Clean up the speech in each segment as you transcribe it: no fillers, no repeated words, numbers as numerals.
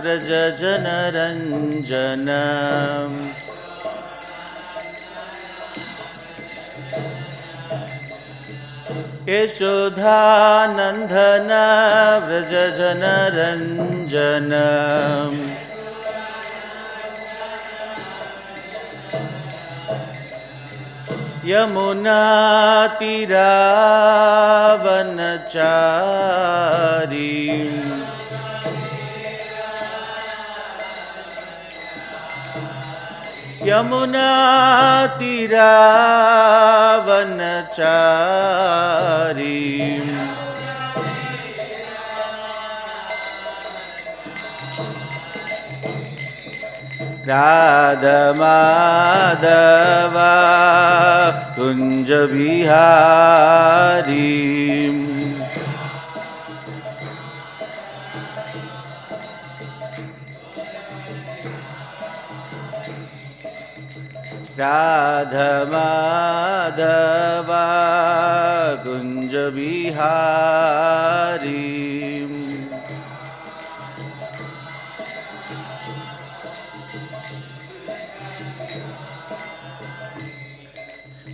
Vraj जनरञ्जनम् यशोधानन्दन Vraj जनरञ्जनम् यमुनातीरावनचारीम् यमुनातीरावनचारीम् राधमाधवा कुञ्जविहारीम् राधमाधवा कुञ्जविहारीम्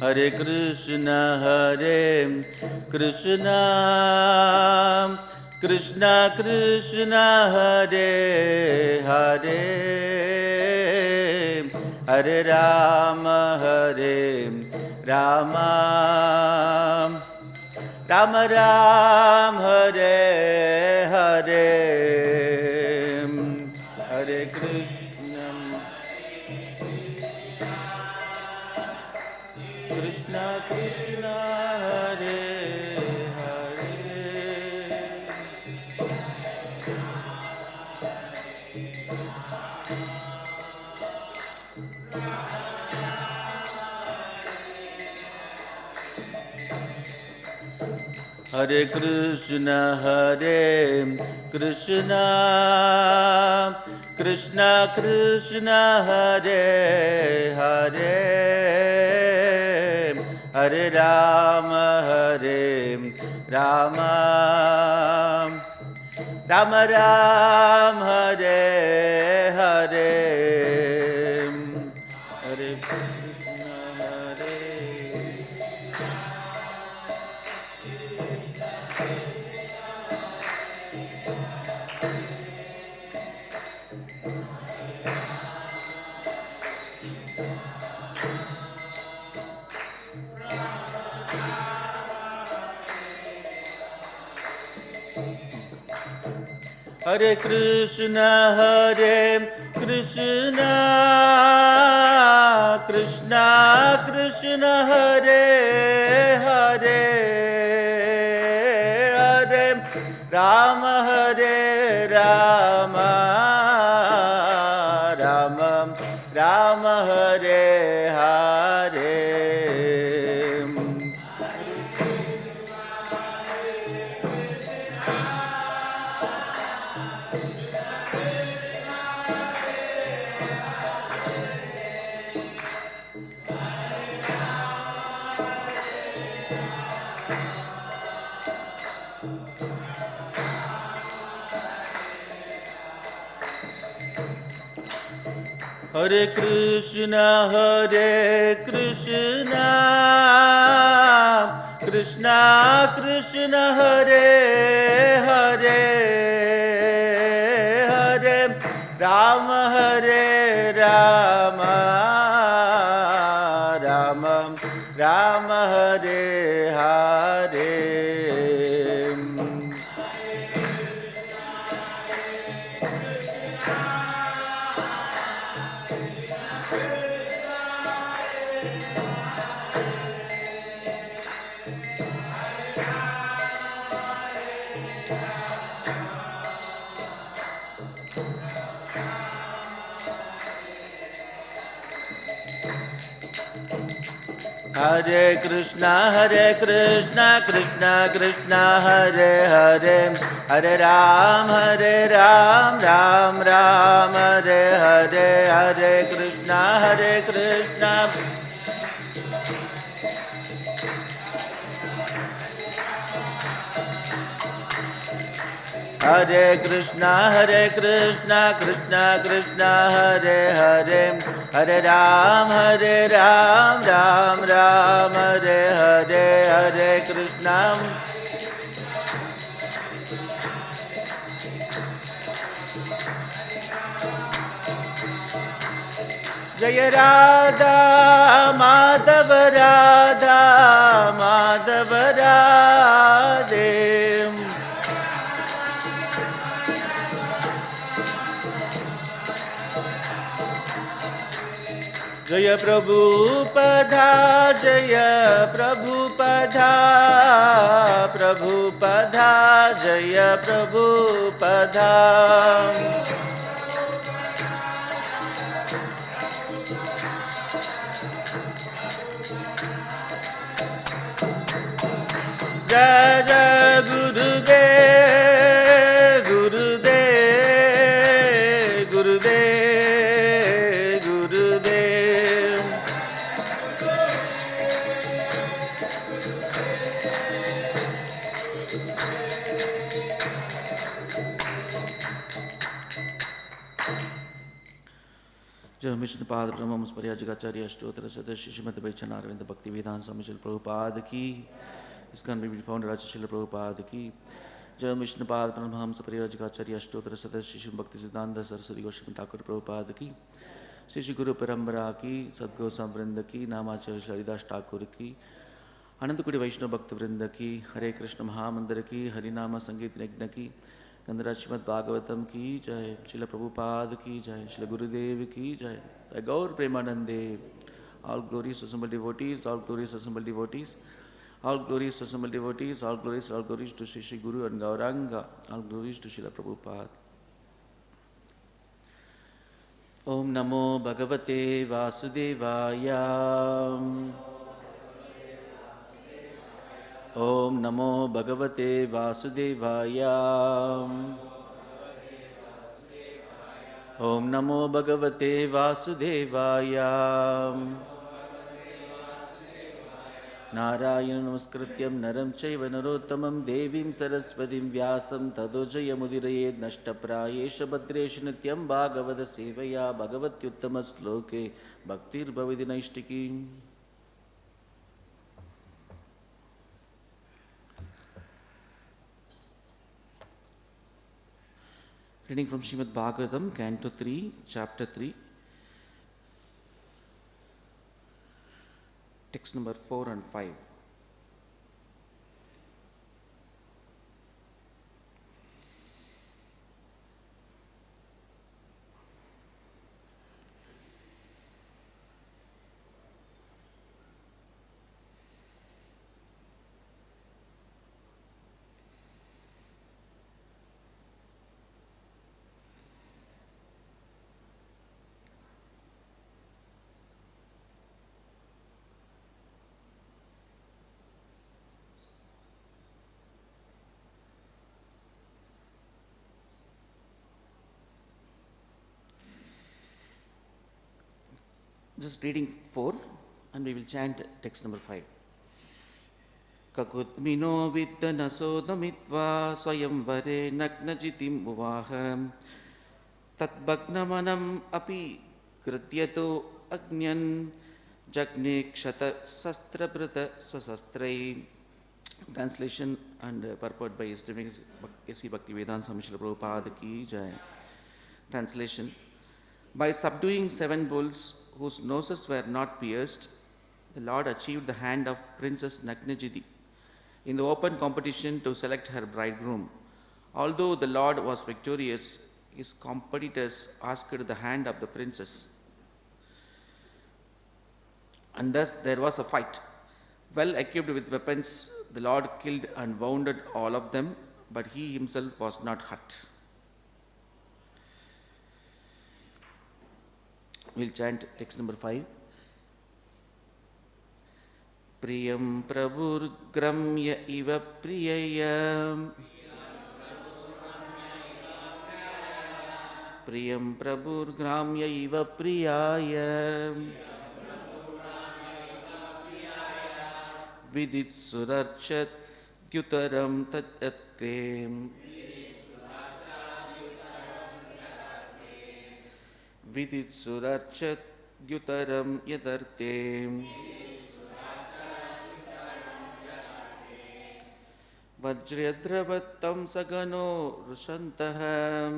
Hare Krishna Krishna Krishna Hare Hare Hare Ram Ram Ram Ram Hare Hare Hare Krishna Krishna Krishna Hare Hare Hare Krishna Krishna Krishna Hare Hare Hare Ram Ram Ram Ram Hare Hare Hare Krishna Hare Krishna Krishna Krishna Hare Hare Hare Ram Ram Ram Ram Hare Hare Hare Krishna Krishna Krishna Hare Hare Hare Ram Ram Ram Ram Hare Hare Hare Krishna Krishna Krishna Hare Hare Hare Ram Ram Ram Hare Hare Hare Krishna Hare Krishna Krishna Krishna Hare Hare, Hare Ram Ram Ram Hare Hare, Hare Krishna Jaya Radha Madhava Radha Madhava Radhe, Jaya Prabhupada Jaya Prabhupada Prabhupada Jaya Prabhupada, Jai Jai Gurudev Gurudev Gurudev Gurudev. Jai Vishnupada Brahmamus Pariyajagacharya Ashtottara Sadashi Srimad Bhagavatam Bhaktivedanta Swami Srila Prabhupada Ki. This can be found in Raja Srila Prabhupada Ki. Jai Vishnupada Brahmahamsa Pariyajagacharya Ashtottara Sadashi Srimad Bhaktisiddhanta Saraswati Goswami Thakur Prabhupada Ki. Sri Guru Parambara Ki, Sadguru Samvrinda Ki, Namacharya Haridas Thakur Ki, Anandakudi Vaishnava Bhakta Vrinda Ki, Hare Krishna Mahamandara Ki, Harinama Sangeet Yajna Ki, Gandharaj Srimad Bhagavatam Ki Jai, Srila Prabhupada Ki Jai, Srila Gurudev Ki Jai, Jai Gaur Premanande. All glories to assembled devotees, all glories to assembled devotees, all glories to assembled devotees, all glories to Sri Guru and Gauranga, all glories to Srila Prabhupada. Om Namo Bhagavate Vasudevaya. Om Namo Bhagavate Vasudevaya. Om Namo Bhagavate Vasudevaya. Narayana Namaskrityam Naram Chaiva Narottamam Devim Saraswatim Vyasam Tado Jayamudiraye Nashtaprayesha Bhadresha Nityam Bhagavata Sevaya Bhagavatyuttama Sloke Bhaktir Bhavidinaishtiki. Reading from Srimad Bhagavatam, Canto 3, Chapter 3, text number 4 and 5. Just reading 4 and we will chant text number 5. Kakudmino viddha-naso damitvā svayaṁvare nāgnajitīm uvāha tad-bhagnamānān api gṛdhyato ajñān jaghne kṣataḥ śastra-bhṛtaḥ sva-śastraiḥ. Translation and purport by His Divinity S.V. Bhaktivedanta Swami Srila Prabhupada Ki Jai. Translation. By subduing 7 bulls whose noses were not pierced, the Lord achieved the hand of Princess Nāgnijitī in the open competition to select her bridegroom. Although the Lord was victorious, his competitors asked the hand of the princess. And thus there was a fight. Well equipped with weapons, the Lord killed and wounded all of them, but he himself was not hurt. We'll chant text number 5. Priyam prabhur gramya iva priyaya. Priyam prabhur gramya iva priyaya. Vidit surarchat dyutaram tat-bhagnamānān. viditsurarchadyutaram yadarte vajradravattam sagano rusantaham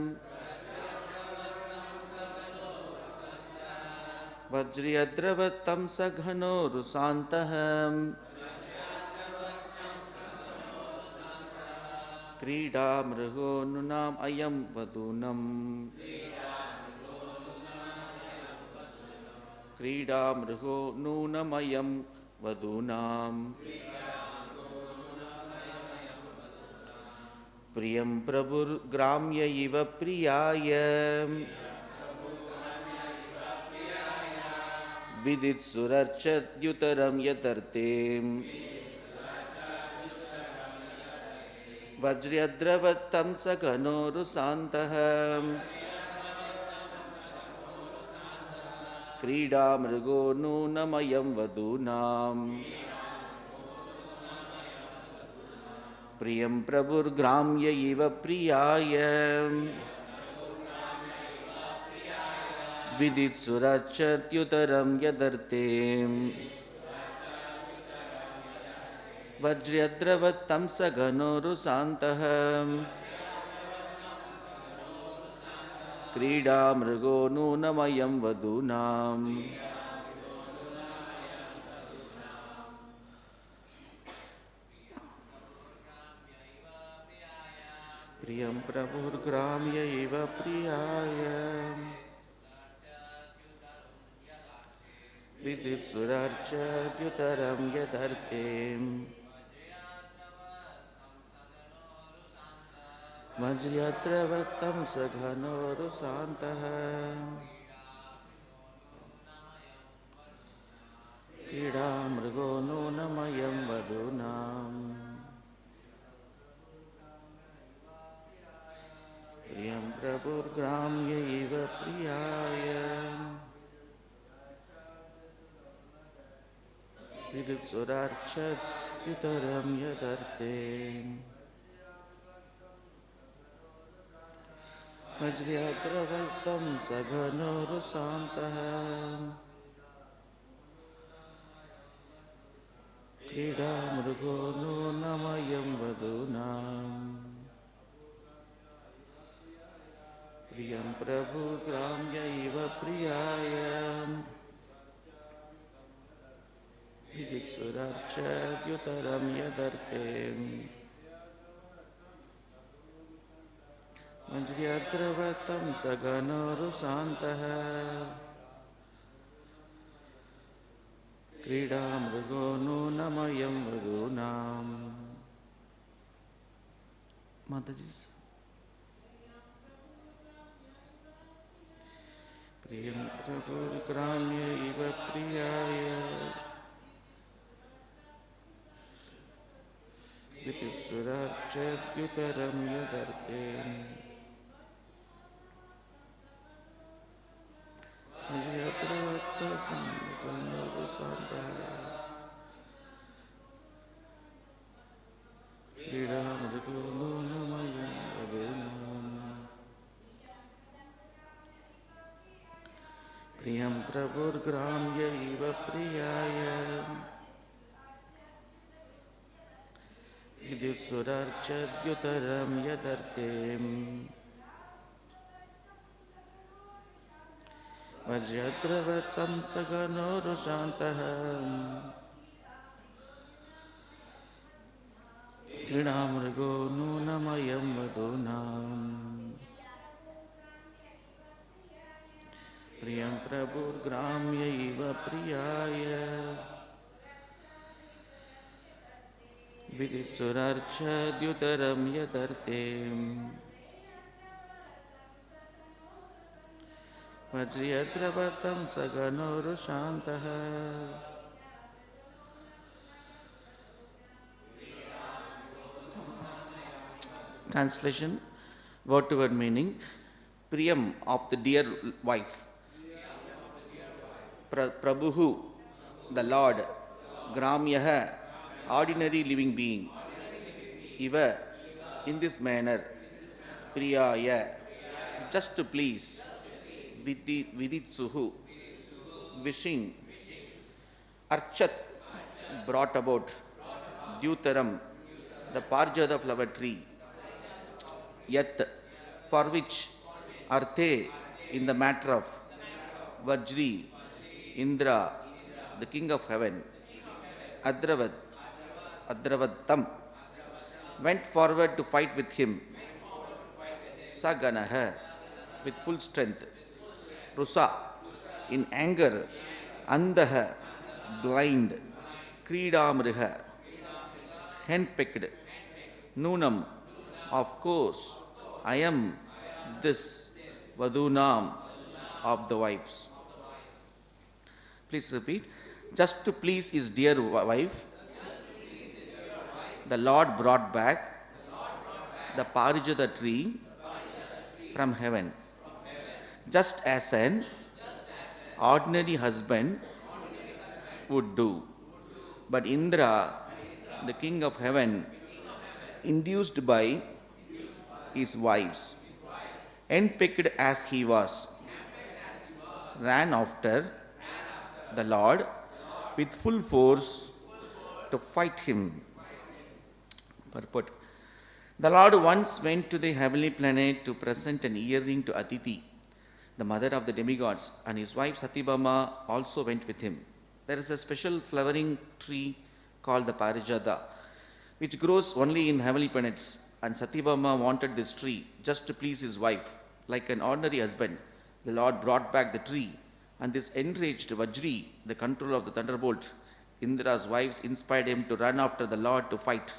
vajradravattam sagano rusantaham क्रीडा मृगो नुनाम अयम वदूनम क्रीडा मृगो नूनमयम वदूनाम प्रियं प्रभुर्ग्राम्य इव प्रियाय विदित्सुरर्चद्युतरं यदर्थे वज्र्यद्रवत्तं सघनो रुसान्तः क्रीडा मृगो नूनमयं वधूनां प्रियं प्रभुर्ग्राम्य इव प्रियाय विदित्सुरर्चत्युतरं यदर्थे वज्र्यद्रवत्तं सघनो रुसान्तः क्रीडा मृगो नूनमयं वधूनां प्रियं प्रभुर्ग्राम्य इव प्रियाय विदित्सुरर्चद्युतरं यदर्थे वज्र्यद्रवत्तं सघनो रुसान्तः क्रीडा मृगो नूनमयं वधूनां प्रियं प्रभुर्ग्राम्य इव प्रियाय विदित्सुरर्चद्युतरं यदर्थे वज्र्यद्रवत्तं सघनो रुसान्तः क्रीडा मृगो नूनमयं वधूनां प्रियं प्रभुर्ग्राम्य इव प्रियाय विदित्सुरर्चद्युतरं यदर्थे वज्र्यद्रवत्तं सघनो रुसान्तः क्रीडा मृगो नूनमयं वधूनां माताजी प्रियं प्रभुर्ग्राम्य इव प्रियाय विदित्सुरर्चद्युतरं यदर्थे वज्र्यद्रवत्तं सघनो रुसान्तः क्रीडा मृगो नूनमयं वधूनां प्रियं प्रभुर्ग्राम्य इव प्रियाय विदित्सुरर्चद्युतरं यदर्थे वज्र्यद्रवत्तं सघनो रुसान्तः क्रीडा मृगो नूनमयं वधूनां प्रियं प्रभुर्ग्राम्य इव प्रियाय विदित्सुरर्चद्युतरं यदर्थे वज्र्यद्रवत्तं सघनो रुसान्तः Translation, word to word meaning. Priyam of the dear wife. Prabhuhu, the Lord. Gramyaha, ordinary living being. Iva, in this manner. Priyaya, just to please. viditsuhu, wishing, archat, brought about, dyutaram, the parijata flower tree, yat, for which, arte, in the matter of, vajri, Indra, the king of heaven, Adravatam, went forward to fight with him, Saganaha, with full strength, Rusa, in anger, Andaha, blind, Kridamriha, henpecked, Nunam, of course, I am this Vadunam of the wives. Please repeat. Just to please his dear wife, the Lord brought back the parijata tree from heaven. Just as an ordinary husband would do. But Indra, the king of heaven, induced by his wives, henpecked as he was, ran after the Lord with full force to fight him. Purport. The Lord once went to the heavenly planet to present an earring to Aditi, the mother of the demigods, and his wife Satyabhama also went with him. There is a special flowering tree called the parijata, which grows only in heavenly planets, and Satyabhama wanted this tree just to please his wife. Like an ordinary husband, the Lord brought back the tree, and this enraged Vajri, the controller of the thunderbolt. Indra's wives inspired him to run after the Lord to fight.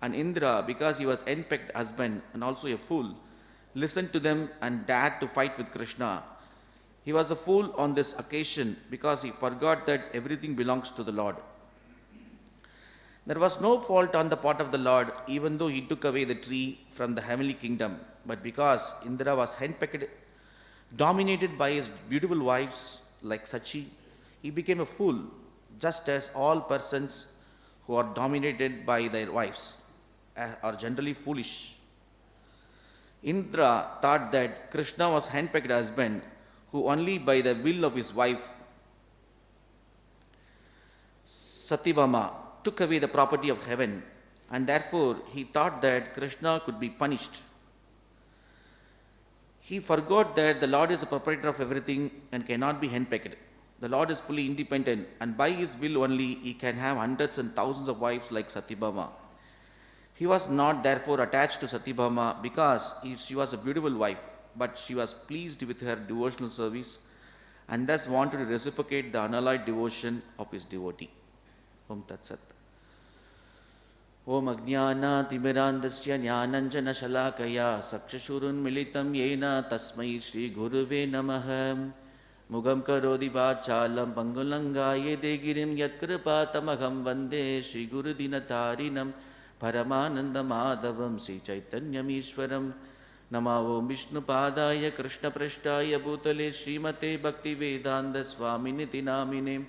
And Indra, because he was henpecked husband and also a fool, listened to them and dared to fight with Krishna. He was a fool on this occasion because he forgot that everything belongs to the Lord. There was no fault on the part of the Lord, even though he took away the tree from the heavenly kingdom. But because Indra was henpecked, dominated by his beautiful wives like Sachi, he became a fool, just as all persons who are dominated by their wives are generally foolish. Indra thought that Krishna was henpecked husband who only by the will of his wife Satyabhama took away the property of heaven, and therefore he thought that Krishna could be punished. He forgot that the Lord is the proprietor of everything and cannot be henpecked. The Lord is fully independent, and by his will only he can have hundreds and thousands of wives like Satyabhama. He was not therefore attached to Satyabhama because she was a beautiful wife, but she was pleased with her devotional service and thus wanted to reciprocate the unalloyed devotion of his devotee. Om Tat Sat. Om ajñānatimirandasya jñānanjana shalakaya sakshashurun militam yena tasmai shri guruve namaha mugam karodi vachalam pangulangāye degirim yatkripatamaham vande shri gurudinatarinam paramananda madhavam sri chaitanyamishwaram namavo vishnu padaya krishna prashtaya bhutale srimate bhakti vedanta swaminiti namine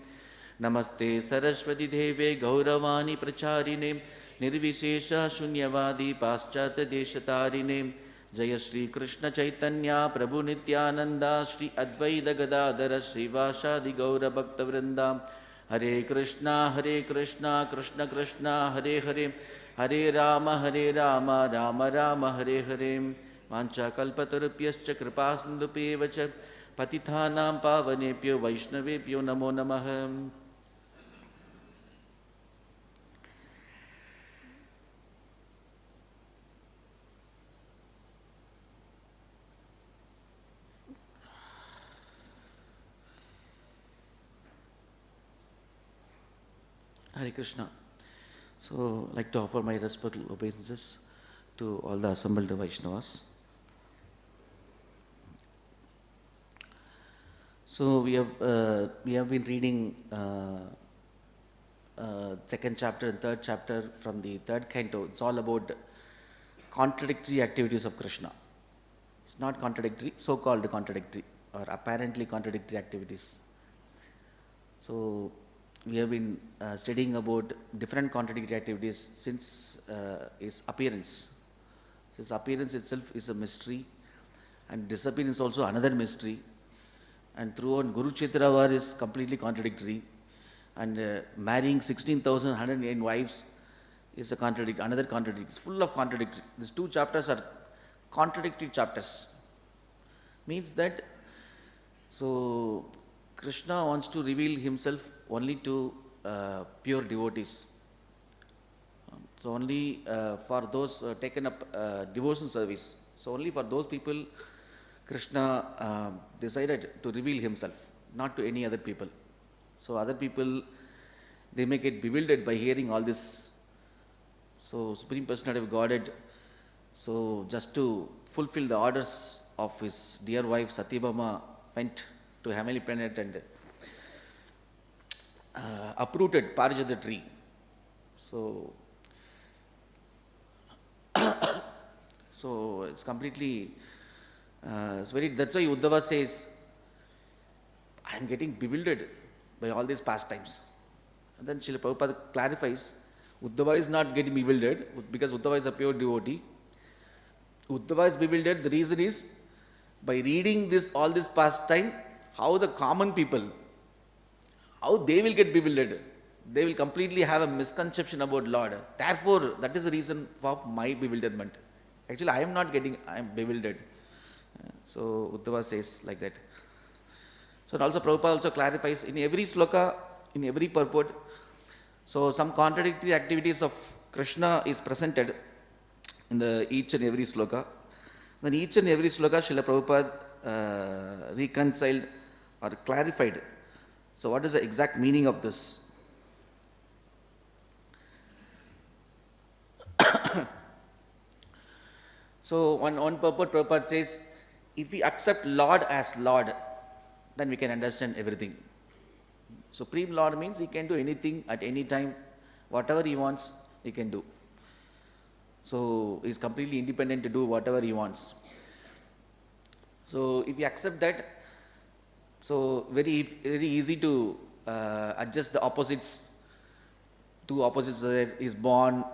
namaste saraswati deve gauravani pracharine nirvishesha shunyavadi paschata deshatarine jaya Shri Krishna Chaitanya Prabhu Nityananda Shri Advaita Gadadara Srivāsadi Gaura Bhakta Vrinda Hare Krishna Krishna Krishna Hare Hare Hare Rama Rama Rama Hare Hare Mancha kalpatarupyascha kripasindhupevacha patithanam pavanebhyo vaishnavebhyo namo namaha. Hare Krishna. So, I'd like to offer my respectful obeisances to all the assembled Vaishnavas. So, we have been reading second chapter and third chapter from the third canto. It's all about contradictory activities of Krishna. It's not contradictory, so-called contradictory or apparently contradictory activities. So, we have been studying about different contradictory activities since his appearance. His appearance itself is a mystery, and disappearance also another mystery. And throughout Kurukshetra war is completely contradictory. And marrying 16,108 wives is another contradiction. It's full of contradictory. These two chapters are contradictory chapters. Means that, so Krishna wants to reveal himself only to pure devotees. So only for those taken up devotion service. So only for those people Krishna decided to reveal himself, not to any other people. So other people, they may get bewildered by hearing all this. So Supreme Personality of Godhead, so just to fulfill the orders of his dear wife Satyabhama, went to heavenly planet and uprooted Parijata tree. So, so it's completely, that's why Uddhava says, I am getting bewildered by all these pastimes. And then Srila Prabhupada clarifies, Uddhava is not getting bewildered because Uddhava is a pure devotee. Uddhava is bewildered, the reason is, by reading all this pastime, how the common people, how they will get bewildered. They will completely have a misconception about Lord. Therefore, that is the reason for my bewilderment. Actually, I am bewildered. So Uddhava says like that. So and also Prabhupada also clarifies in every sloka, in every purport, so some contradictory activities of Krishna is presented in each and every sloka. Then each and every sloka Srila Prabhupada reconciled or clarified. So what is the exact meaning of this? So one purport Prabhupada says, if we accept Lord as Lord, then we can understand everything. Supreme Lord means he can do anything at any time, whatever he wants, he can do. So he is completely independent to do whatever he wants. So if you accept that, so very easy to adjust the opposites. Two opposites there, is born,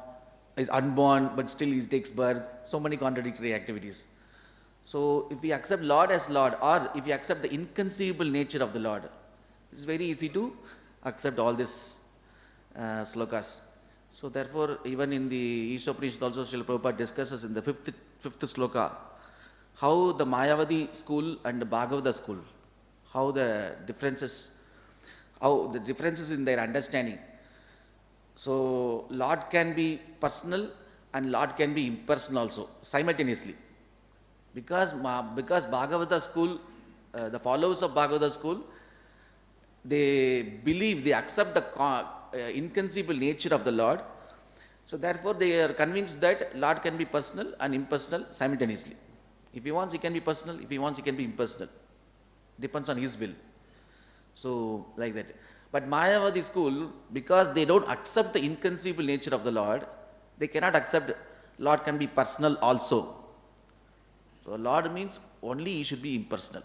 is unborn, but still he takes birth. So many contradictory activities. So if we accept Lord as Lord, or if we accept the inconceivable nature of the Lord, it's very easy to accept all these slokas. So therefore, even in the Ishopanishad also, Srila Prabhupada discusses in the fifth sloka, how the Mayavadi school and the Bhagavata school, how the differences in their understanding. So Lord can be personal and Lord can be impersonal also, simultaneously. Because Bhagavata school, the followers of Bhagavata school, they believe, they accept the inconceivable nature of the Lord. So therefore they are convinced that Lord can be personal and impersonal simultaneously. If he wants, he can be personal. If he wants, he can be impersonal. Depends on his will. So like that. But Mayavadi school, because they don't accept the inconceivable nature of the Lord, they cannot accept Lord can be personal also. So Lord means only he should be impersonal.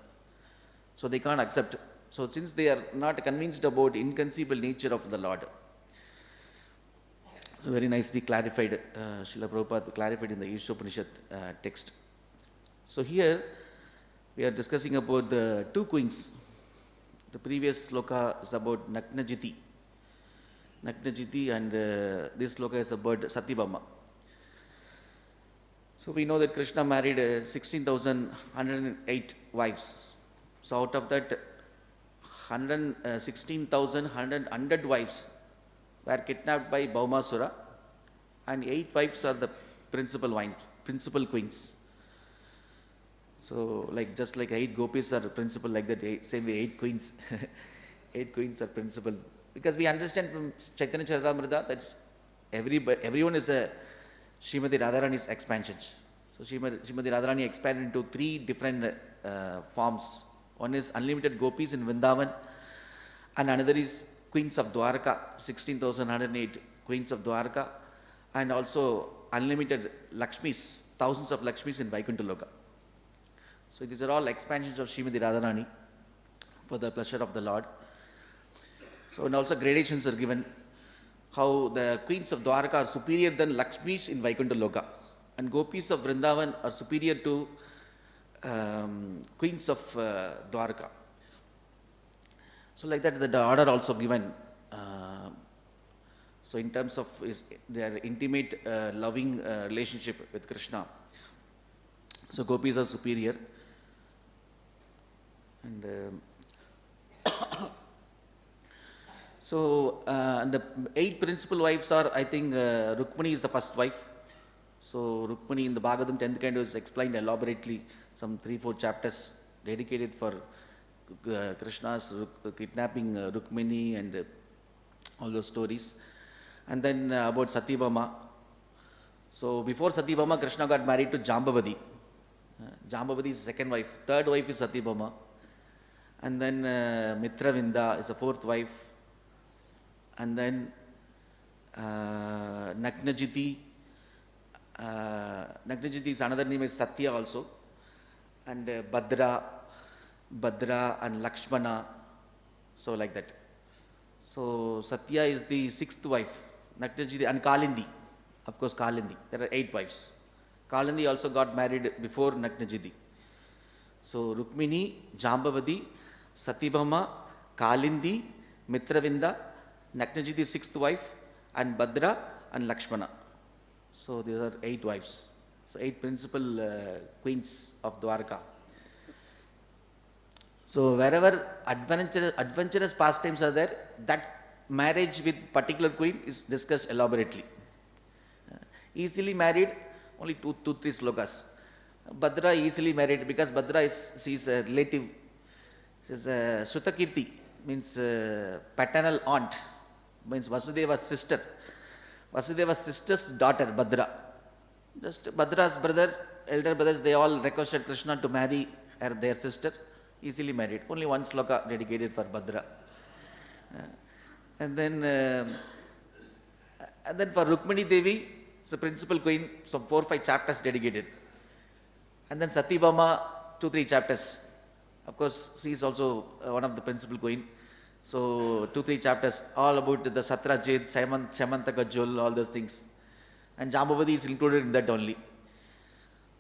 So they can't accept. So since they are not convinced about inconceivable nature of the Lord. So very nicely clarified, Srila Prabhupada clarified in the Ishopanishad text. So here we are discussing about the two queens. The previous sloka is about Nāgnajitī. And this sloka is about Satyabhama. So we know that Krishna married 16,108 wives. So out of that, 16,100 wives were kidnapped by Bhaumasura, and 8 wives are the principal queens. So just like 8 gopis are principal, like that, same way 8 queens. 8 queens are principal. Because we understand from Chaitanya Charitamrita that everyone is a Srimati Radharani's expansions. So Srimati Radharani expanded into 3 different forms. One is unlimited gopis in Vrindavan, and another is queens of Dwarka, 16,108 queens of Dwarka, and also unlimited Lakshmis, thousands of Lakshmis in Vaikuntha Loka. So these are all expansions of Srimati Radharani for the pleasure of the Lord. So and also gradations are given, how the queens of Dwarka are superior than Lakshmis in Vaikuntha Loka, and gopis of Vrindavan are superior to queens of Dwarka. So like that, the order also given. So in terms of their intimate, loving relationship with Krishna. So gopis are superior. And so the 8 principal wives are, I think, Rukmini is the first wife. So Rukmini in the Bhagavatam 10th canto is explained elaborately, some 3-4 chapters dedicated for Krishna's kidnapping Rukmini and all those stories. And then about Satyabhama. So before Satyabhama, Krishna got married to Jambavati. Jambavati is second wife. Third wife is Satyabhama. And then Mitravinda is the fourth wife. And then Nāgnajitī. Nāgnajitī is another name is Satya also. And Bhadra and Lakshmana. So like that. So Satya is the sixth wife. Nāgnajitī and Kalindi. Of course, Kalindi. There are 8 wives. Kalindi also got married before Nāgnajitī. So Rukmini, Jambavati, Satyabhama, Kalindi, Mitravinda, Nāgnajitī sixth wife, and Bhadra and Lakshmana. So these are 8 wives. So 8 principal queens of Dwarka. So wherever adventurous pastimes are there, that marriage with particular queen is discussed elaborately. Easily married, only 2-3 slokas. Bhadra easily married because Bhadra is a relative. She is Sutakirti, means paternal aunt, means Vasudeva's sister. Vasudeva's sister's daughter, Bhadra. Just Bhadra's brother, elder brothers, they all requested Krishna to marry their sister. Easily married. Only 1 sloka dedicated for Bhadra. And then for Rukmini Devi, it's a principal queen, some 4-5 chapters dedicated. And then Satyabhama, 2-3 chapters. Of course, she is also one of the principal queen. So 2-3 chapters, all about the Satrajit, Samantaka, all those things. And Jambavati is included in that only.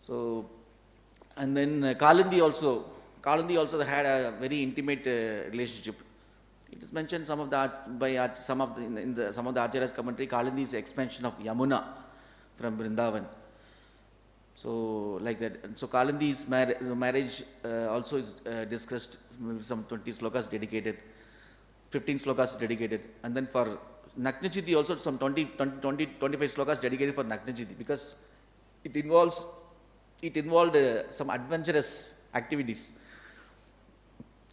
So, and then Kalindi also had a very intimate relationship. It is mentioned some of the Acharya's commentary. Kalindi is the expansion of Yamuna from Vrindavan. So like that. And so Kalindi's marriage also is discussed. Maybe some 20 slokas dedicated, 15 slokas dedicated, and then for Nāgnijitī also some 25 slokas dedicated for Nāgnijitī because it involved some adventurous activities.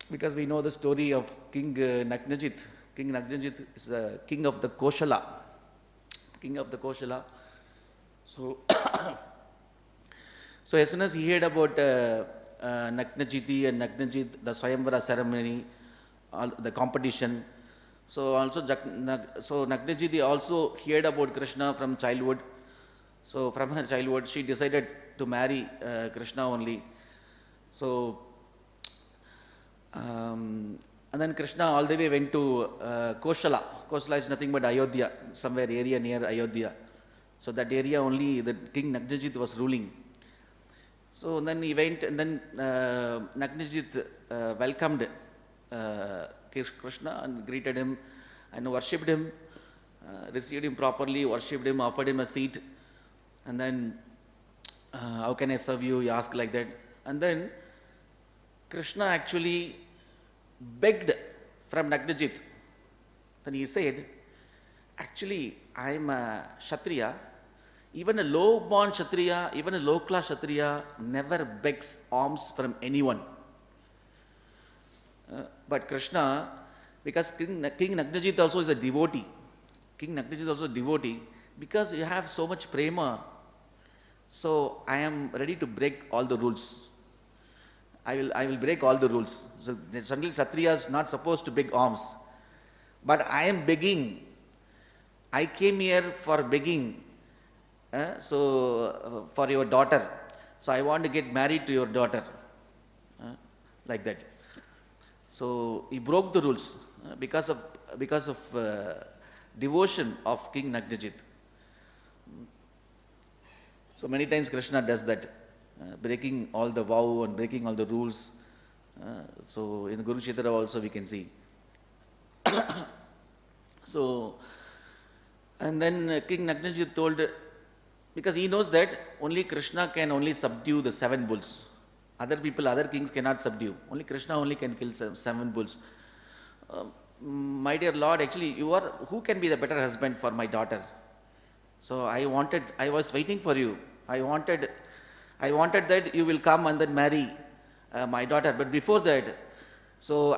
Because we know the story of King Nāgnijit. King Nāgnijit is the king of the Koshala. So, so as soon as he heard about Nāgnajitī and Nāgnajit, the svayaṁvara ceremony, the competition, so also Nāgnajitī also heard about Krishna from childhood. So from her childhood, she decided to marry Krishna only. So and then Krishna all the way went to Koshala. Koshala is nothing but Ayodhya, somewhere area near Ayodhya. So that area only the king Nāgnajit was ruling. So then he went, and then Nāgnajit welcomed Krishna and greeted him and worshipped him, received him properly, worshipped him, offered him a seat, and then how can I serve you? He asked like that. And then Krishna actually begged from Nāgnajit. Then he said, actually I am a Kshatriya. Even a low-born Kshatriya, even a low-class Kshatriya never begs alms from anyone. But Krishna, because King Nāgnajit also is a devotee. King Nāgnajit is also a devotee. Because you have so much prema, so I am ready to break all the rules. I will break all the rules. So certainly Kshatriya is not supposed to beg alms. But I am begging. I came here for begging. For your daughter. So I want to get married to your daughter. Like that. So he broke the rules because of devotion of King Nāgnajit. So many times Krishna does that, breaking all the vow and breaking all the rules. So in Kurukshetra also we can see. So, and then King Nāgnijitī told, because he knows that only Krishna can only subdue the 7 bulls. Other people, other kings cannot subdue. Only Krishna only can kill 7 bulls. My dear Lord, actually, who can be the better husband for my daughter? So I was waiting for you. I wanted that you will come and then marry my daughter. But before that, so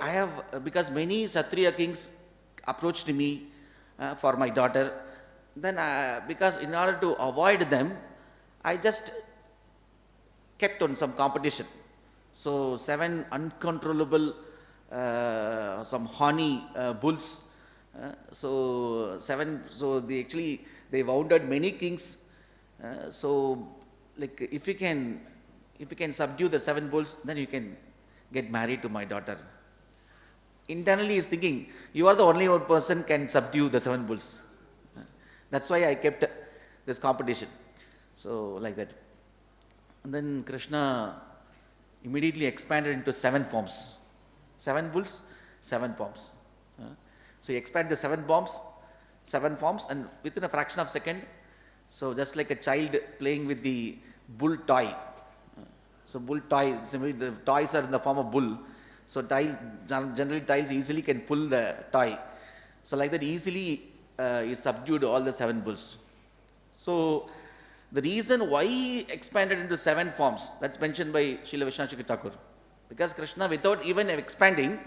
because many Kshatriya kings approached me for my daughter, then because in order to avoid them, I just kept on some competition. So 7 uncontrollable, some horny bulls. So they wounded many kings. So like if you can subdue the 7 bulls, then you can get married to my daughter. Internally he is thinking, you are the only one person can subdue the 7 bulls. That's why I kept this competition. So like that. And then Krishna immediately expanded into 7 forms. 7 bulls, 7 forms. So he expanded to 7 forms, and within a fraction of a second, so just like a child playing with the bull toy. So bull toy, the toys are in the form of bull. So generally tiles easily can pull the toy. So like that easily he subdued all the 7 bulls. So the reason why he expanded into 7 forms, that's mentioned by Srila Vishwanath Thakur. Because Krishna, without even expanding,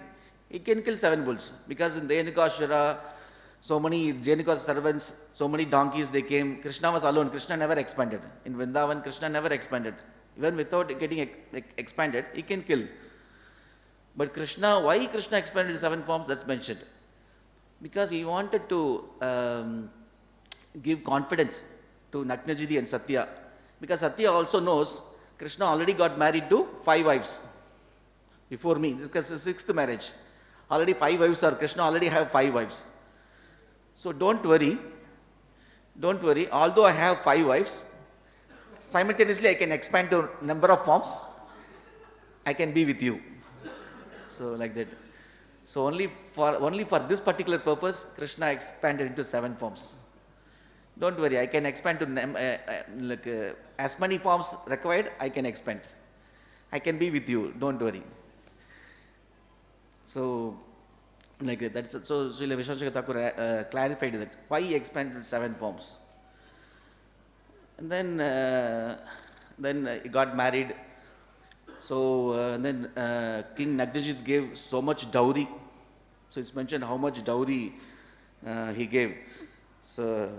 he can kill 7 bulls. Because in Dhenuka so many Dhenuka servants, so many donkeys they came. Krishna was alone. Krishna never expanded. In Vrindavan, Krishna never expanded. Even without getting expanded, he can kill. But why Krishna expanded in 7 forms, that's mentioned. Because he wanted to give confidence to Nāgnajitī and Satya. Because Satya also knows Krishna already got married to 5 wives before me, because the 6th marriage. Already 5 wives are, Krishna already have 5 wives. So don't worry, although I have 5 wives, simultaneously I can expand to number of forms, I can be with you. So like that. So only for this particular purpose, Krishna expanded into 7 forms. Don't worry, I can expand to as many forms required, I can expand. I can be with you, don't worry. So like that. So Srila Vishwanath Thakur clarified that why he expanded 7 forms. And then he got married. So then King Nāgnijitī gave so much dowry. So it's mentioned how much dowry he gave. So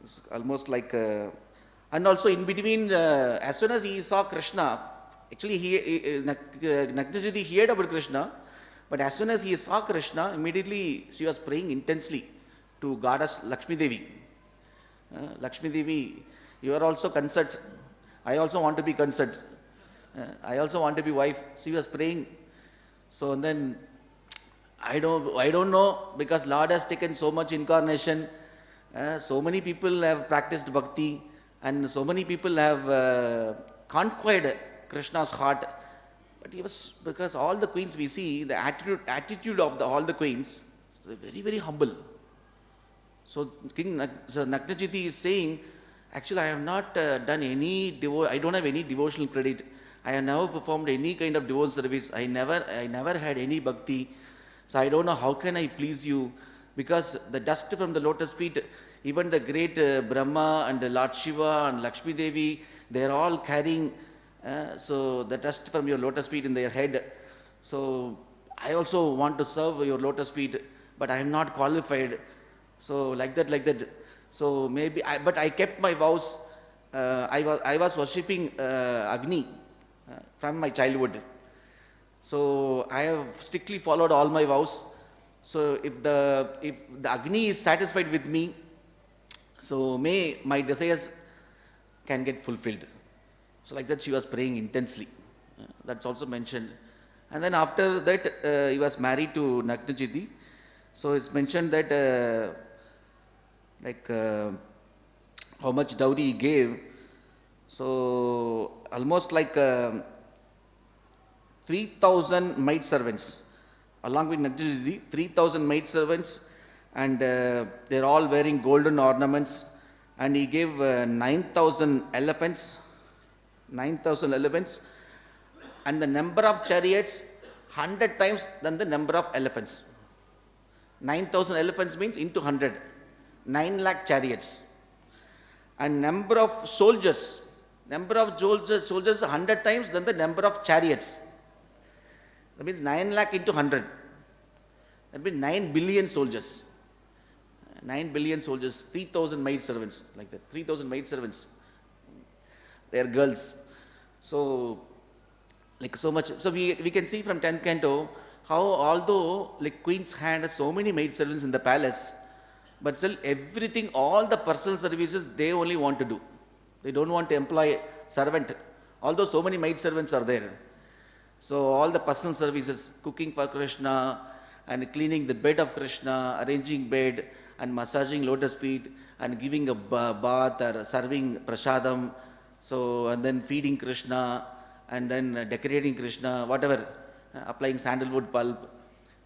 it's almost like, and also in between, as soon as he saw Krishna, actually Nāgnijitī heard about Krishna, but as soon as he saw Krishna, immediately she was praying intensely to goddess Lakshmi Devi. Lakshmi Devi, you are also concerned. I also want to be concerned. I also want to be wife. She was praying. So and then I don't know, because Lord has taken so much incarnation. So many people have practiced bhakti, and so many people have conquered Krishna's heart. But because all the queens we see, the attitude of all the queens, they're very, very humble. So Nāgnijitī is saying, actually I have not done any, I don't have any devotional credit. I have never performed any kind of devotional service. I never had any bhakti. So I don't know how can I please you, because the dust from the lotus feet, even the great Brahma and the Lord Shiva and Lakshmi Devi, they are all carrying so the dust from your lotus feet in their head. So I also want to serve your lotus feet, but I am not qualified. So like that. So maybe, but I kept my vows. I was worshipping Agni from my childhood. So I have strictly followed all my vows. So if the Agni is satisfied with me, so may my desires can get fulfilled. So like that she was praying intensely. That's also mentioned. And then after that he was married to Nāgnijitī. So it's mentioned that how much dowry he gave. So almost like 3,000 maid servants along with Nāgnijitī, 3,000 maid servants, and they're all wearing golden ornaments. And he gave 9,000 elephants, and the number of chariots 100 times than the number of elephants. 9,000 elephants means into 100, 9 lakh chariots. And number of soldiers 100 times than the number of chariots. That means 9 lakh into 100. That means 9 billion soldiers. 9 billion soldiers, 3,000 maid servants, like that. 3,000 maid servants. They are girls. So, like so much. So we can see from 10th canto how although like queens had so many maid servants in the palace, but still everything, all the personal services they only want to do. They don't want to employ servant. Although so many maid servants are there. So all the personal services, cooking for Krishna and cleaning the bed of Krishna, arranging bed and massaging lotus feet and giving a bath or serving prasadam, so and then feeding Krishna and then decorating Krishna, whatever, applying sandalwood pulp.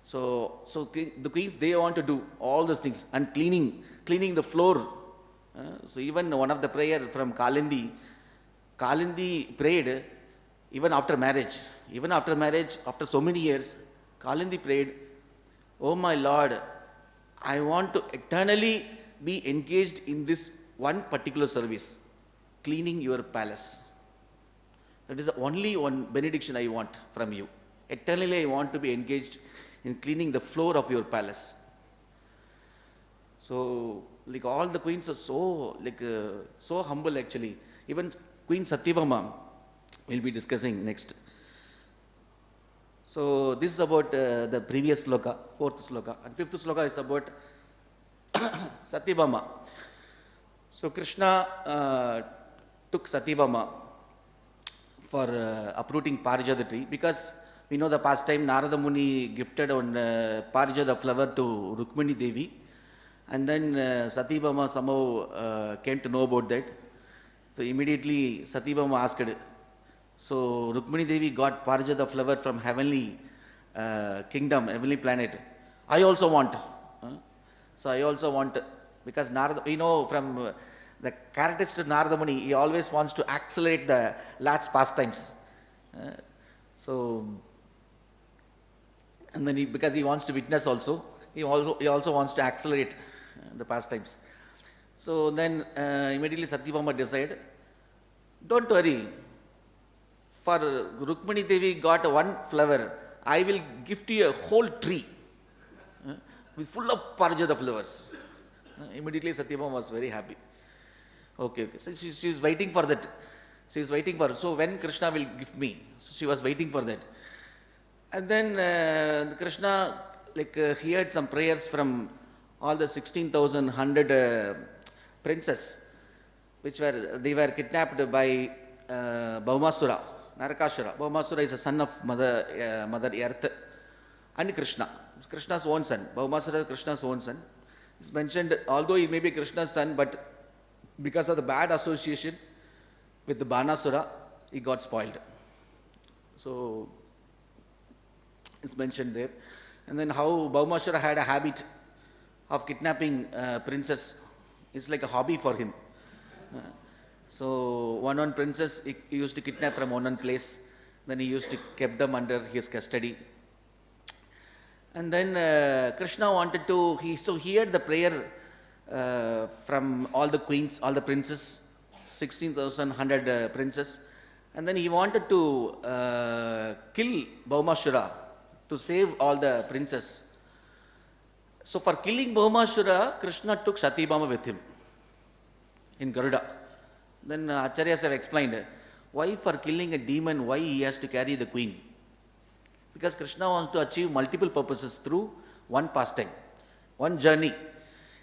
So the queens, they want to do all those things, and cleaning the floor. So even one of the prayer from Kalindi prayed even after marriage, after so many years, Kalindi prayed, "Oh my Lord, I want to eternally be engaged in this one particular service, cleaning your palace. That is the only one benediction I want from you. Eternally I want to be engaged in cleaning the floor of your palace." So, like all the queens are so so humble actually. Even Queen Satyabhama we'll be discussing next. So this is about the previous sloka, 4th sloka, and 5th sloka is about Satyabhama. So Krishna took Satyabhama for uprooting Parijata tree, because we know the past time Narada Muni gifted on Parijata flower to Rukmini Devi, and then Satyabhama somehow came to know about that. So immediately Satyabhama asked, so Rukmini Devi got Parijata flower from heavenly kingdom, heavenly planet. I also want. So I also want, because Narada, we know from the characteristic of Narada Muni, he always wants to accelerate the Lord's pastimes. And then because he wants to witness also, he also wants to accelerate the pastimes. So then immediately Satyabhama decided, don't worry, for Rukmini Devi got one flower, I will gift you a whole tree with full of Parijata flowers. Immediately Satyabhama was very happy. Okay. So she was waiting for that. So when Krishna will gift me? So she was waiting for that. And then Krishna heard some prayers from all the 16,100 princes, they were kidnapped by Bhaumasura, Narakasura. Bhaumasura is a son of Mother Earth, and Krishna's own son. Bhaumasura is Krishna's own son. It's mentioned, although he may be Krishna's son, but because of the bad association with the Banasura, he got spoiled. So it's mentioned there. And then how Bhaumasura had a habit of kidnapping princess. It's like a hobby for him. So one princess he used to kidnap from one place. Then he used to keep them under his custody. And then Krishna wanted to, he heard the prayer from all the queens, all the princes, 16,100 princes. And then he wanted to kill Bhaumasura to save all the princes. So for killing Bhaumasura, Krishna took Satyabhama with him in Garuda. Then Acharyas have explained why for killing a demon, why he has to carry the queen. Because Krishna wants to achieve multiple purposes through one pastime, one journey.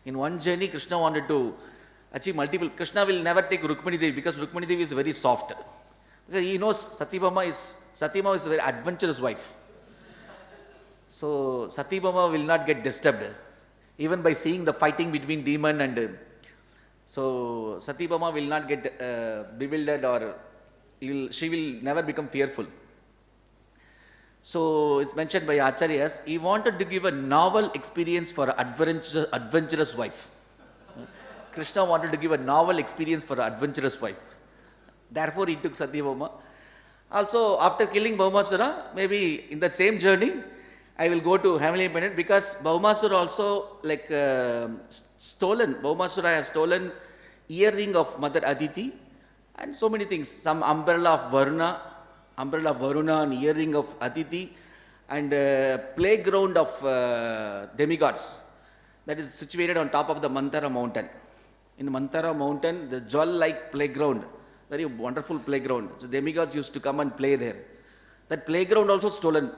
In one journey, Krishna wanted to achieve multiple. Krishna will never take Rukmini Devi because Rukmini Devi is very soft. Because he knows Satyabhama is a very adventurous wife. So Satyabhama will not get disturbed, even by seeing the fighting between demon and. So Satyabhama will not get bewildered, or she will never become fearful. So it's mentioned by Acharyas, he wanted to give a novel experience for an adventurous wife. Krishna wanted to give a novel experience for an adventurous wife. Therefore, he took Satyabhama. Also, after killing Bhaumasura, maybe in the same journey, I will go to heavenly planet, because Bhaumasura also stolen. Bhaumasura has stolen earring of Mother Aditi and so many things. Some umbrella of Varuna and earring of Aditi, and playground of demigods that is situated on top of the Mantara mountain. In Mantara mountain, the jewel-like playground, very wonderful playground. So demigods used to come and play there. That playground also stolen.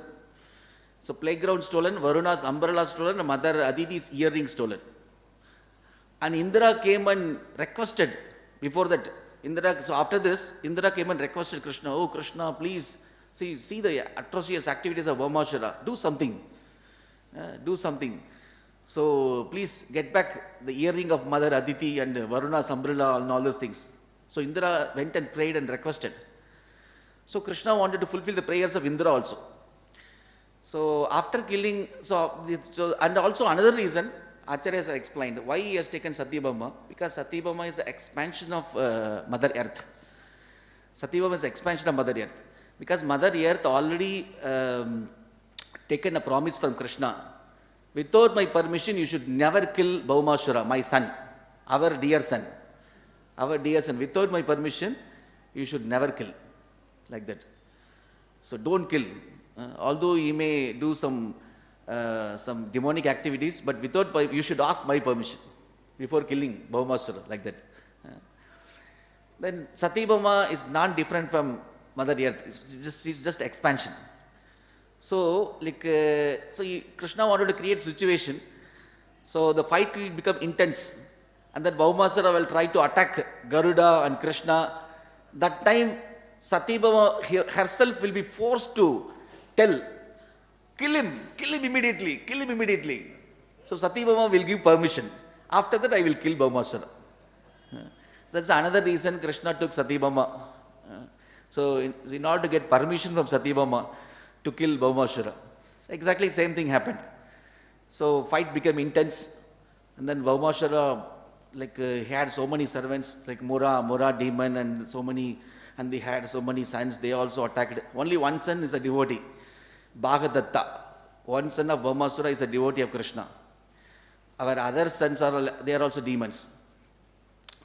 So playground stolen, Varuna's umbrella stolen, and Mother Aditi's earring stolen. And Indra came and requested before that. So after this, Indra came and requested Krishna, oh Krishna, please see the atrocious activities of Bhaumasura. Do something. Do something. So please get back the earring of Mother Aditi and Varuna's umbrella and all those things. So Indra went and prayed and requested. So Krishna wanted to fulfill the prayers of Indra also. So after killing, and also another reason, Acharyas have explained why he has taken Satyabhama, because Satyabhama is the expansion of Mother Earth. Satyabhama is the expansion of Mother Earth. Because Mother Earth already taken a promise from Krishna. Without my permission, you should never kill Bhaumasura, my son, our dear son. Our dear son, without my permission, you should never kill. Like that. So don't kill. Although he may do some demonic activities, but you should ask my permission before killing Bhaumasura, like that. Then Satyabhama is not different from Mother Earth. It's just expansion. So, Krishna wanted to create situation. So the fight will become intense, and then Bhaumasura will try to attack Garuda and Krishna. That time, Satyabhama herself will be forced to tell, kill him immediately. So Satyabhama will give permission. After that, I will kill Bhaumasura. That's another reason Krishna took Satyabhama. So in order to get permission from Satyabhama to kill Bhaumasura. So exactly the same thing happened. So fight became intense, and then Bhaumasura, he had so many servants, like Mura demon, and they had so many sons. They also attacked. Only one son is a devotee, Bhagadatta. One son of Bhaumasura is a devotee of Krishna. Our other sons they are also demons,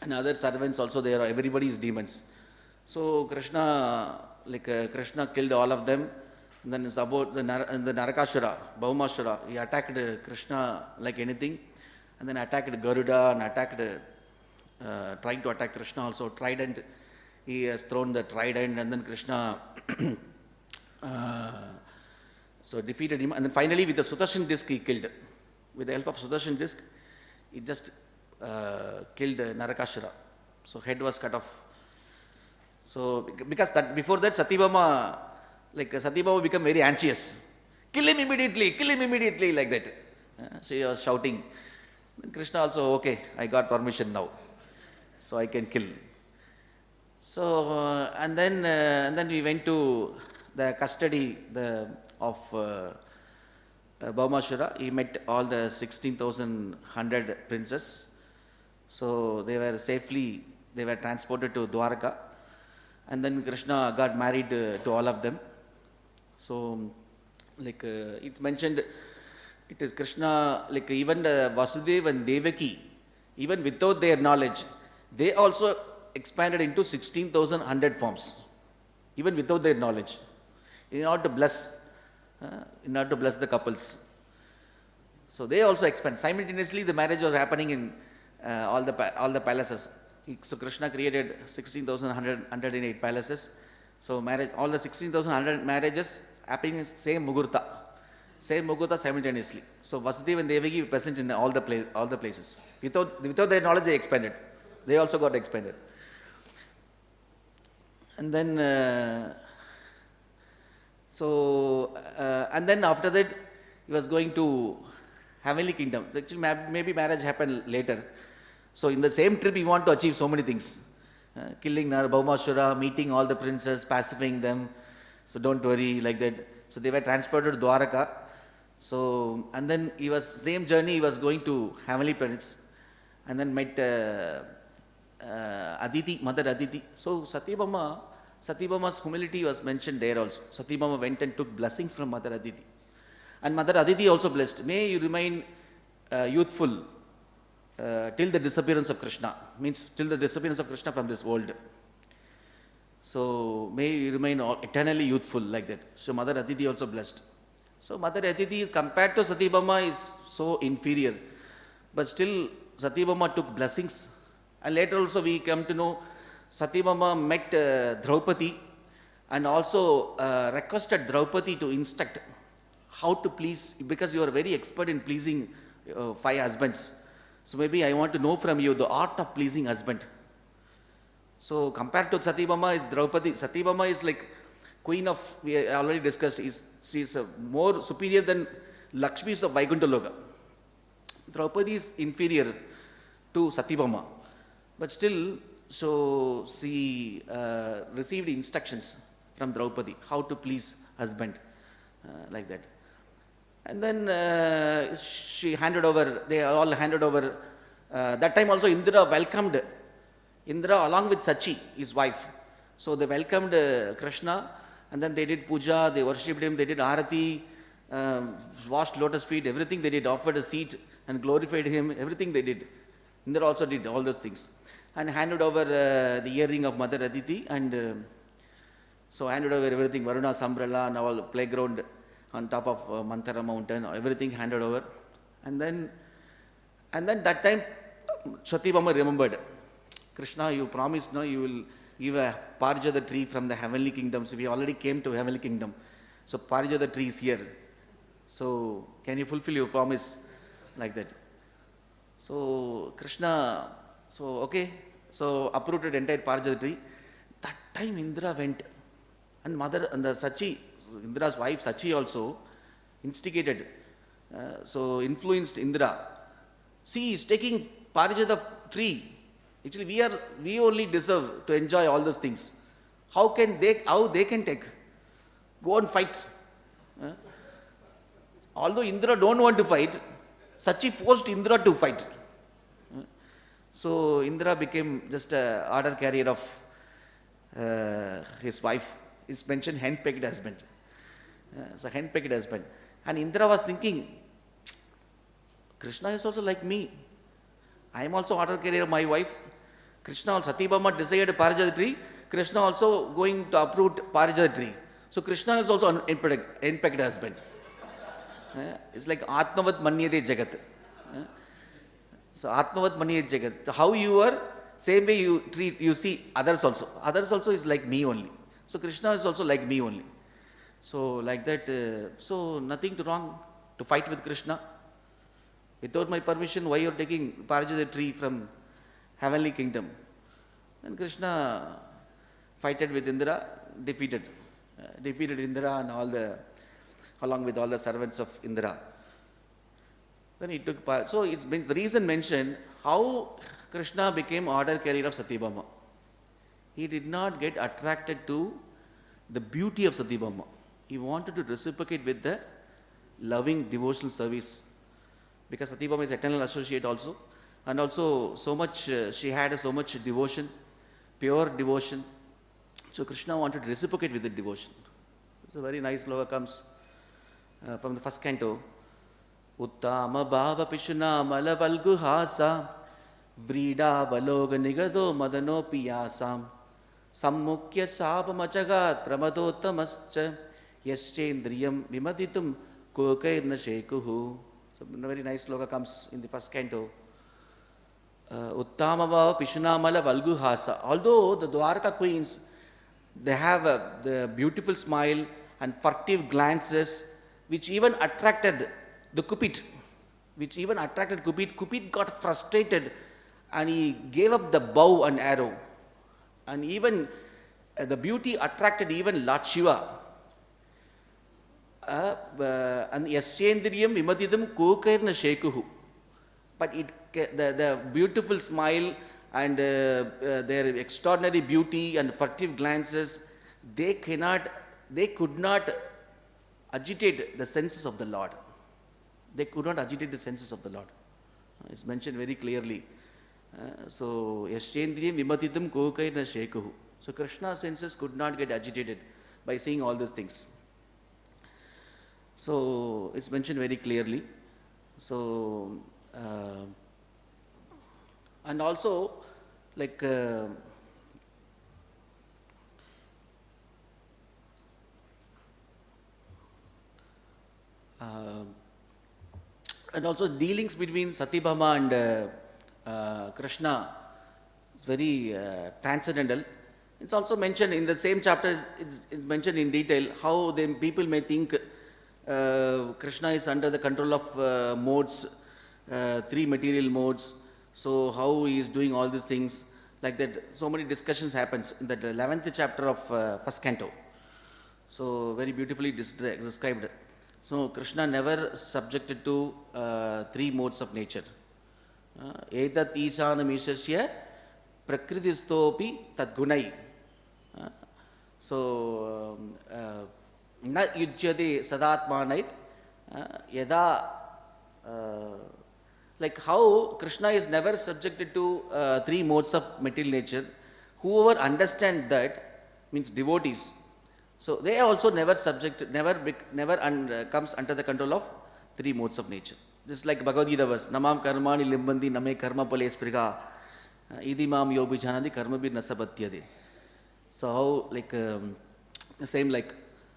and other servants also everybody is demons. So Krishna killed all of them. And then it's about the Narakasura, Bhaumasura. He attacked Krishna like anything, and then attacked Garuda and trying to attack Krishna also. Trident, he has thrown the trident, and then Krishna defeated him. And then finally with the Sudarshan disc he killed. With the help of Sudarshan disc, he just killed Narakasura. So head was cut off. So because before that Satyabhama became very anxious. Kill him immediately, like that. So he was shouting. Then Krishna also, okay, I got permission now, so I can kill. So and then we went to the custody of Bhaumasura. He met all the 16,100 princes. So they were transported to Dwarka, and then Krishna got married to all of them. So, it's mentioned, it is Krishna, even the Vasudeva and Devaki, even without their knowledge, they also expanded into 16,100 forms, even without their knowledge, in order to bless the couples. So they also expand. Simultaneously, the marriage was happening in all the palaces. So Krishna created 16,108 palaces. So all the 16,100 marriages happening in same Mugurta simultaneously. So Vasudeva and Devaki were present in all the places. Without their knowledge, they expanded. They also got expanded. And then, and then after that, he was going to heavenly kingdom. Actually, maybe marriage happened later. So in the same trip, he wanted to achieve so many things. Killing Bhaumasura, meeting all the princes, pacifying them. So don't worry, like that. So they were transported to Dwaraka. So, and then same journey he was going to heavenly planets, and then met Aditi, Mother Aditi. So Satyabhama's humility was mentioned there also. Satyabhama went and took blessings from Mother Aditi. And Mother Aditi also blessed, may you remain youthful till the disappearance of Krishna, means till the disappearance of Krishna from this world. So may you remain eternally youthful, like that. So Mother Aditi also blessed. So Mother Aditi is compared to Satyabhama is so inferior, but still Satyabhama took blessings. And later also we come to know Satyabhama met Draupadi and also requested Draupadi to instruct how to please, because you are very expert in pleasing 5 husbands. So maybe I want to know from you the art of pleasing husband. So compared to Satyabhama is Draupadi. Satyabhama is like queen of, we already discussed, she is more superior than Lakshmis of Vaikuntha Loka. Draupadi is inferior to Satyabhama. But still, so she received instructions from Draupadi how to please husband, like that. And then she handed over, they all handed over. That time also Indra welcomed Indra along with Sachi, his wife. So they welcomed Krishna, and then they did puja, they worshipped him, they did arati, washed lotus feet, everything they did, offered a seat and glorified him, everything they did. Indra also did all those things. And handed over the earring of Mother Aditi, and so handed over everything, Varuna's umbrella and all, playground on top of Manthara mountain, everything handed over. And then that time Satyabhama remembered, Krishna, you promised, no, you will give a Parijata tree from the heavenly kingdom. So we already came to heavenly kingdom. So Parijata tree is here. So can you fulfill your promise, like that? So Krishna, so okay, so uprooted entire Parijata tree. That time Indra went, and the Sachi, Indra's wife Sachi also instigated, so influenced Indra. See, he's taking Parijata tree. Actually, we only deserve to enjoy all those things. How they can take? Go and fight. Although Indra don't want to fight, Sachi forced Indra to fight. So Indra became just an order carrier of his wife. It's mentioned hen-pecked husband. So hen-pecked husband. And Indra was thinking, Krishna is also like me. I am also order carrier of my wife. Krishna also, Satyabhama desired a Parijata tree. Krishna also going to uproot Parijata tree. So Krishna is also an hen-pecked husband. It's like Atmavat Manyate Jagat. So Atmavat Manyate Jagat. So how you are, same way you see others also. Others also is like me only. So Krishna is also like me only. So like that, so nothing wrong to fight with Krishna. Without my permission, why you are taking Parijata tree from heavenly kingdom? And Krishna fighted with Indra, defeated Indra and along with all the servants of Indra. Then he took part. So it's been the reason mentioned how Krishna became order carrier of Satyabhama. He did not get attracted to the beauty of Satyabhama. He wanted to reciprocate with the loving devotional service, because Satyabhama is eternal associate also, and also so much she had so much devotion, pure devotion. So Krishna wanted to reciprocate with the devotion. It's a very nice sloka comes from the first canto. Uttama bhava pishuna malavalgu hasa vrida valoga nigado madano piyasam sammukya sabamachagat pramadottamascha yaschendriyam vimaditum kokairna shekuhu. So a very nice sloka comes in the first canto. Uttama bhava pishunamala valgu hasa. Although the Dwarka queens, they have the beautiful smile and furtive glances, which even attracted the Cupid. Cupid got frustrated and he gave up the bow and arrow. And even the beauty attracted even Lord Shiva. And yaschendriyam vimadidam kokairna shekuhu. But the beautiful smile and their extraordinary beauty and furtive glances, they could not agitate the senses of the Lord. They could not agitate the senses of the Lord. It's mentioned very clearly. So, Yashendriyam vimatitam kokai na shekuhu. So, Krishna's senses could not get agitated by seeing all these things. So, it's mentioned very clearly. So, and also, like, and also dealings between Satyabhama and Krishna is very transcendental. It's also mentioned in the same chapter, it's mentioned in detail how people may think Krishna is under the control of modes, 3 material modes. So how he is doing all these things like that. So many discussions happens in the 11th chapter of first canto. So very beautifully described. So Krishna never subjected to 3 modes of nature. Etat īśānam īśasya prakritistopi tad-gunai. So na yujyate sadatmanait yada, like how Krishna is never subjected to 3 modes of material nature. Whoever understands that means devotees. So they also never comes under the control of 3 modes of nature. Just like Bhagavad Gita verse, namam karmani limbandi name karma pale spriga idimam yobi janadi karma bir nasabatyade. So how like same like,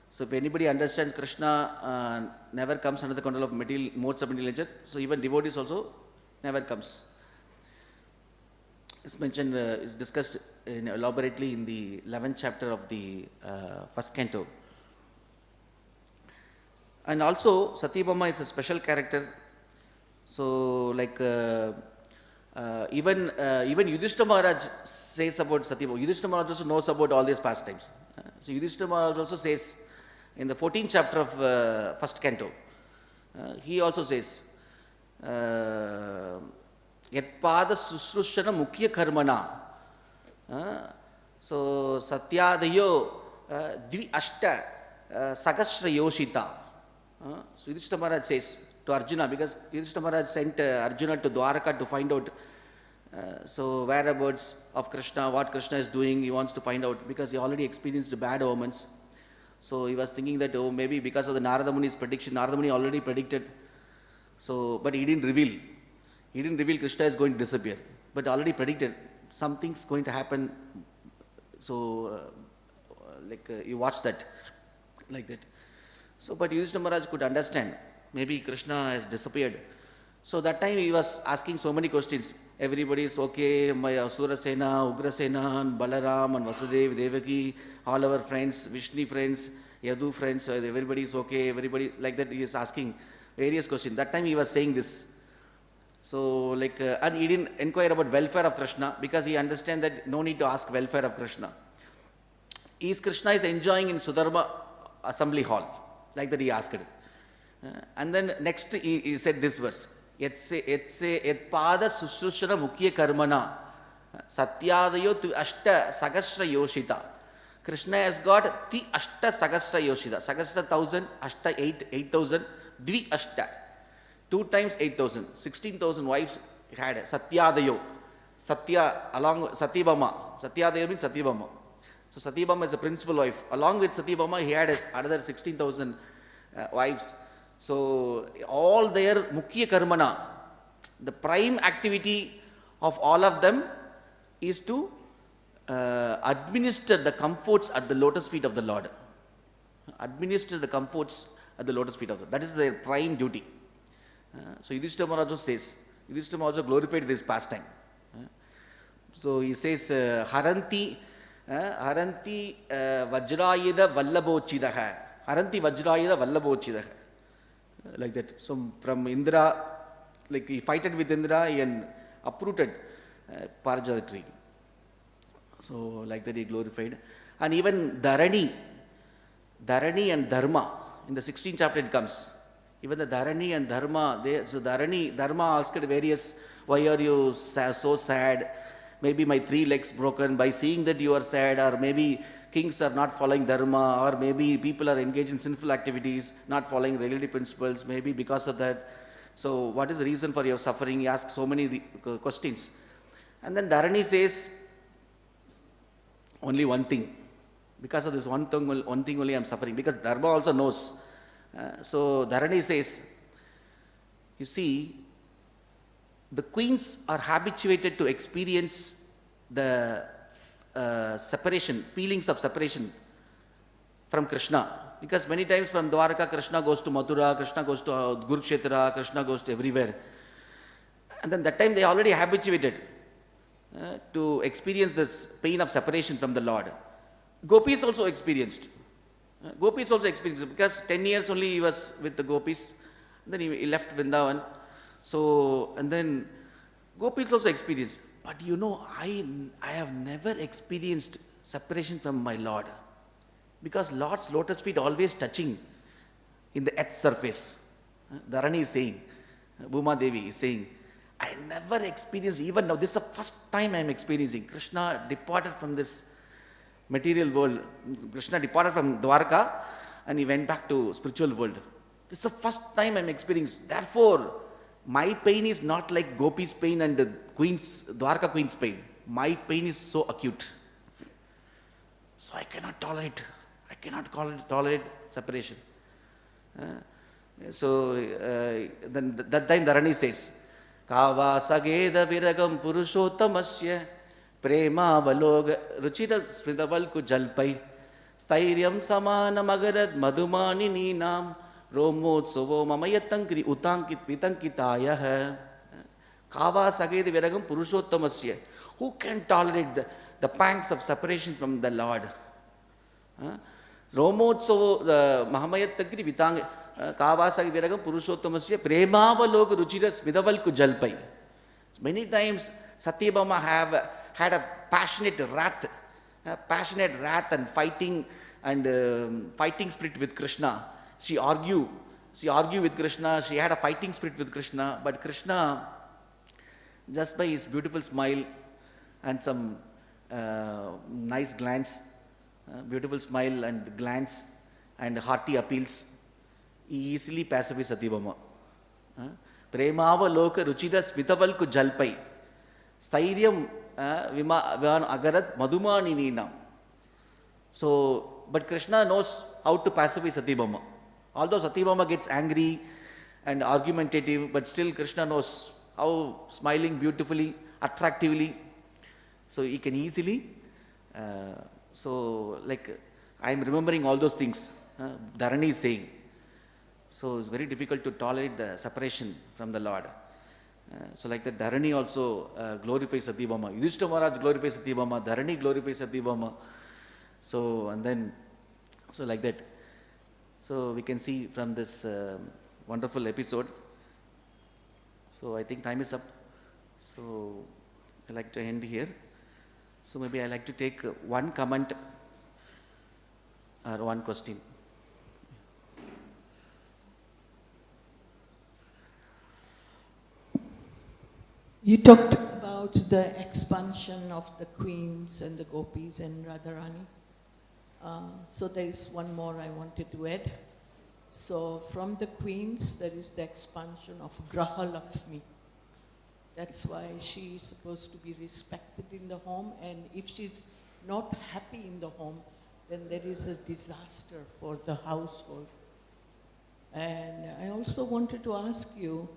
so if anybody understands Krishna never comes under the control of material modes of material nature, so even devotees also never comes. It's mentioned, is discussed elaborately in the 11th chapter of the first canto. And also Satyabhama is a special character. So like even Yudhishthira Maharaj says about Satyabhama. Yudhishthira Maharaj also knows about all these pastimes. So Yudhishthira Maharaj also says in the 14th chapter of first canto, he also says, Yatpada susrushana mukhya karmana. So satyadayo dvi ashta sahasra yoshita. So Yudhishthira Maharaj says to Arjuna, because Yudhishthira Maharaj sent Arjuna to Dwaraka to find out so whereabouts of Krishna, what Krishna is doing, he wants to find out because he already experienced the bad omens. So he was thinking that, oh, maybe because of the Narada Muni's prediction, Narada Muni already predicted. So, but he didn't reveal. He didn't reveal Krishna is going to disappear, but already predicted something's going to happen. So, you watch that, like that. So, but Yudhishthira Maharaj could understand, maybe Krishna has disappeared. So that time he was asking so many questions. Everybody is okay, my Asura Sena, Ugra Sena, and Balaram, and Vasudev, Devaki, all our friends, Vishnu friends, Yadu friends, everybody is okay, everybody, like that he is asking various questions. That time he was saying this. So and he didn't inquire about welfare of Krishna because he understands that no need to ask welfare of Krishna. Krishna is enjoying in Sudharma assembly hall, like that he asked. And then next he said this verse, Yatpada susrushana mukhya karmana satyadayo tu ashta sahasra yoshita. Krishna has got ti ashta sahasra yoshita. Sahasra 1,000, ashta 8,000, dvi ashta. 2 times 8,000, 16,000 wives he had. Satyadayo. Satya along Satyabhama. Satyadayo means Satyabhama. So Satyabhama is a principal wife. Along with Satyabhama he had another 16,000 wives. So all their mukhya karmana, the prime activity of all of them is to administer the comforts at the lotus feet of the Lord. Administer the comforts at the lotus feet of the Lord. That is their prime duty. So Yudhishthira Maharaj also says, Yudhishthira Maharaj also glorified this pastime. So he says, Haranti vajrayeda vallabhochidaha. Haranti vajrayeda vallabhochidaha. Like that. So from Indra, like he fighted with Indra, he uprooted Parijata tree. So like that he glorified. And even Dharani and Dharma, in the 16th chapter it comes. Even the Dharani and Dharma, Dharma asked various, why are you so sad? Maybe my 3 legs broken. By seeing that you are sad, or maybe kings are not following dharma, or maybe people are engaged in sinful activities, not following regulatory principles, maybe because of that. So what is the reason for your suffering? He asks so many questions. And then Dharani says, only one thing. Because of this one thing only I am suffering. Because Dharma also knows. So Dharani says, you see, the queens are habituated to experience the separation, feelings of separation from Krishna. Because many times from Dwarka, Krishna goes to Mathura, Krishna goes to Kurukshetra, Krishna goes to everywhere. And then that time they are already habituated to experience this pain of separation from the Lord. Gopis also experienced. Gopis also experienced, because 10 years only he was with the Gopis. Then he left Vrindavan. So, and then Gopis also experienced. But you know, I have never experienced separation from my Lord. Because Lord's lotus feet always touching in the earth surface. Dharani is saying, Bhuma Devi is saying, I never experienced, even now, this is the first time I am experiencing. Krishna departed from this material world. Krishna departed from Dwarka and he went back to spiritual world. This is the first time I am experiencing. Therefore, my pain is not like Gopi's pain and the Dwarka queen's pain. My pain is so acute. So I cannot tolerate separation. Then that time Dharani says, Kava sageda viragam purushottamasya prema valoga ruchira smridavalku jalpai stairyam samanam agarad madhumani ninam romotsovo mamayatankri utankit vitankitayah. Kava sageda viragam purushottamasya. Who can tolerate the pangs of separation from the Lord? Romotsovo mahamayatankri vitang Kavasagi viragam purushottamasya premavaloga ruchira smidavalku jalpai. Many times Satyabhama have had a passionate wrath and fighting spirit with Krishna. She argued with Krishna. She had a fighting spirit with Krishna. But Krishna, just by his beautiful smile and some nice glance, beautiful smile and glance and hearty appeals, he easily pacifies Satyabhama. Premava loka ruchira smitavalku jalpai stairyam viman agarat madhumani ninam. So, but Krishna knows how to pacify Satyabhama. Although Satyabhama gets angry and argumentative, but still Krishna knows how smiling beautifully, attractively. So he can easily, like I am remembering all those things Dharani is saying. So it's very difficult to tolerate the separation from the Lord. So like that, Dharani also glorifies Satyabhama. Yudhishthira Maharaj glorifies Satyabhama. Dharani glorifies Satyabhama. So and then, so like that. So we can see from this wonderful episode. So I think time is up. So I like to end here. So maybe I like to take one comment or one question. You talked about the expansion of the queens and the gopis and Radharani. So there is one more I wanted to add. So from the queens, there is the expansion of Graha Lakshmi. That's why she is supposed to be respected in the home, and if she's not happy in the home, then there is a disaster for the household. And I also wanted to ask you,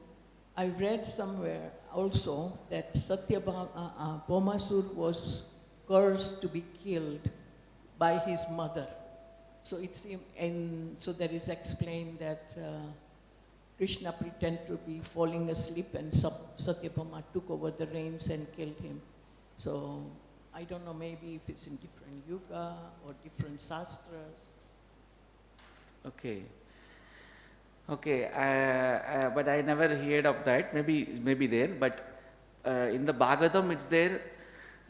I read somewhere also that Bhaumasura was cursed to be killed by his mother. So so there is explained that Krishna pretended to be falling asleep and Satyabhama took over the reins and killed him. So I don't know, maybe if it's in different yuga or different shastras. Okay, but I never heard of that. Maybe there, but in the Bhagavatam it's there.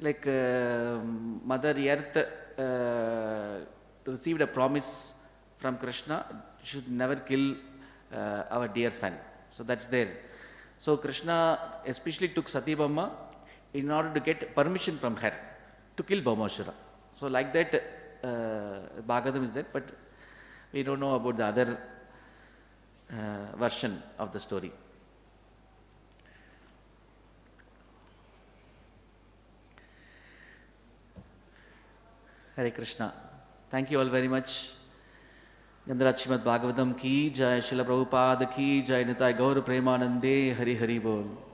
Like Mother Earth received a promise from Krishna, should never kill our dear son. So that's there. So Krishna especially took Satyabhama in order to get permission from her to kill Bhaumasura. So like that, Bhagavatam is there, but we don't know about the other version of the story. Hare Krishna. Thank you all very much. Gandharaj Srimad Bhagavatam ki jai, Srila Prabhupada ki jai, Nitai Gaur Premanande, Hari Hari Bol.